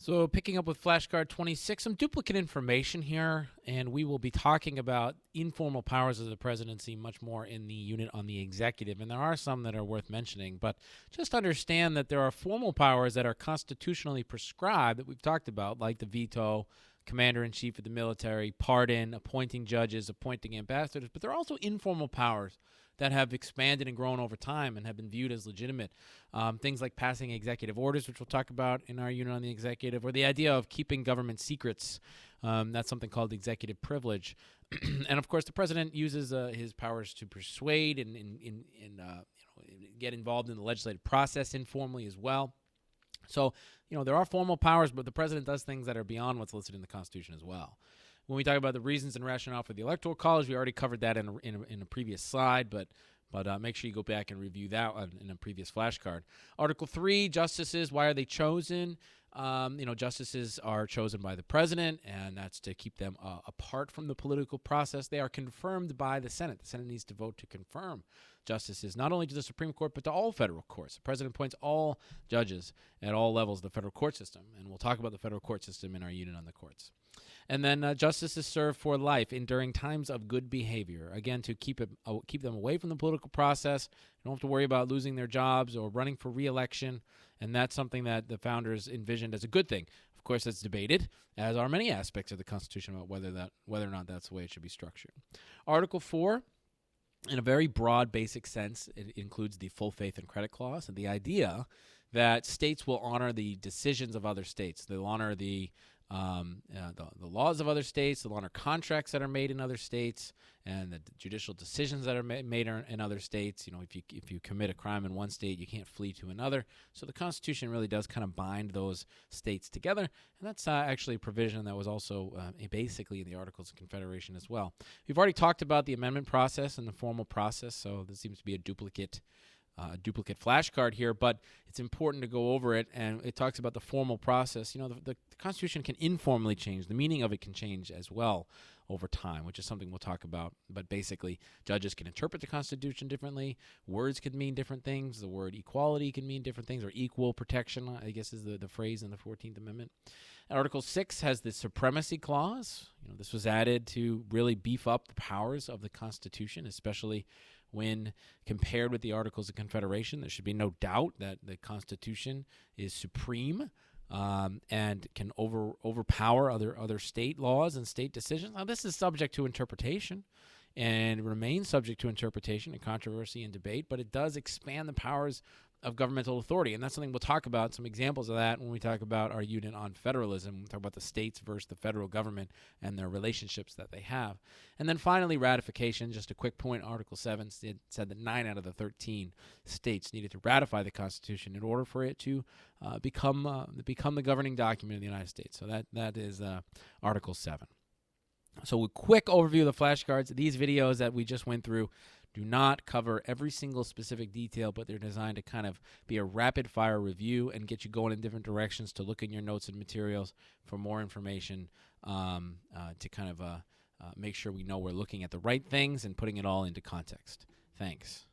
So picking up with flashcard 26, some duplicate information here, and we will be talking about informal powers of the presidency much more in the unit on the executive, and there are some that are worth mentioning, but just understand that there are formal powers that are constitutionally prescribed that we've talked about, like the veto, commander-in-chief of the military, pardon, appointing judges, appointing ambassadors, but there are also informal powers that have expanded and grown over time and have been viewed as legitimate. Things like passing executive orders, which we'll talk about in our unit on the executive, or the idea of keeping government secrets. That's something called executive privilege. And, of course, the president uses his powers to persuade and get involved in the legislative process informally as well. So, there are formal powers, but the president does things that are beyond what's listed in the Constitution as well. When we talk about the reasons and rationale for the Electoral College, we already covered that in a previous slide, but make sure you go back and review that in a previous flashcard. Article 3, justices, why are they chosen? Justices are chosen by the president, and that's to keep them apart from the political process. They are confirmed by the Senate. The Senate needs to vote to confirm justices, not only to the Supreme Court, but to all federal courts. The president appoints all judges at all levels of the federal court system, and we'll talk about the federal court system in our unit on the courts. And then justices serve for life during times of good behavior, again, to keep them away from the political process. They don't have to worry about losing their jobs or running for re-election, and that's something that the founders envisioned as a good thing. Of course, it's debated, as are many aspects of the Constitution, about whether or not that's the way it should be structured. Article 4, in a very broad, basic sense, it includes the full faith and credit clause, and the idea that states will honor the decisions of other states. They'll honor the laws of other states. They'll honor contracts that are made in other states and the judicial decisions that are made in other states. If you commit a crime in one state, you can't flee to another. So the Constitution really does kind of bind those states together, and that's actually a provision that was also basically in the Articles of Confederation as well. We've already talked about the amendment process and the formal process, so this seems to be a duplicate flashcard here, but it's important to go over it, and it talks about the formal process. The Constitution can informally change. The meaning of it can change as well over time, which is something we'll talk about. But basically, judges can interpret the Constitution differently. Words can mean different things. The word equality can mean different things, or equal protection, I guess is the phrase in the 14th Amendment. Article 6 has the supremacy clause. This was added to really beef up the powers of the Constitution, especially when compared with the Articles of Confederation. There should be no doubt that the Constitution is supreme and can overpower other state laws and state decisions. Now, this is subject to interpretation and remains subject to interpretation and controversy and debate, but it does expand the powers of governmental authority, and that's something we'll talk about, some examples of that when we talk about our unit on federalism. We'll talk about the states versus the federal government and their relationships that they have. And then finally, ratification. Just a quick point, Article 7 said that 9 out of the 13 states needed to ratify the Constitution in order for it to become the governing document of the United States. So that is Article 7. So a quick overview of the flashcards. These videos that we just went through do not cover every single specific detail, but they're designed to kind of be a rapid-fire review and get you going in different directions to look in your notes and materials for more information to kind of make sure we know we're looking at the right things and putting it all into context. Thanks.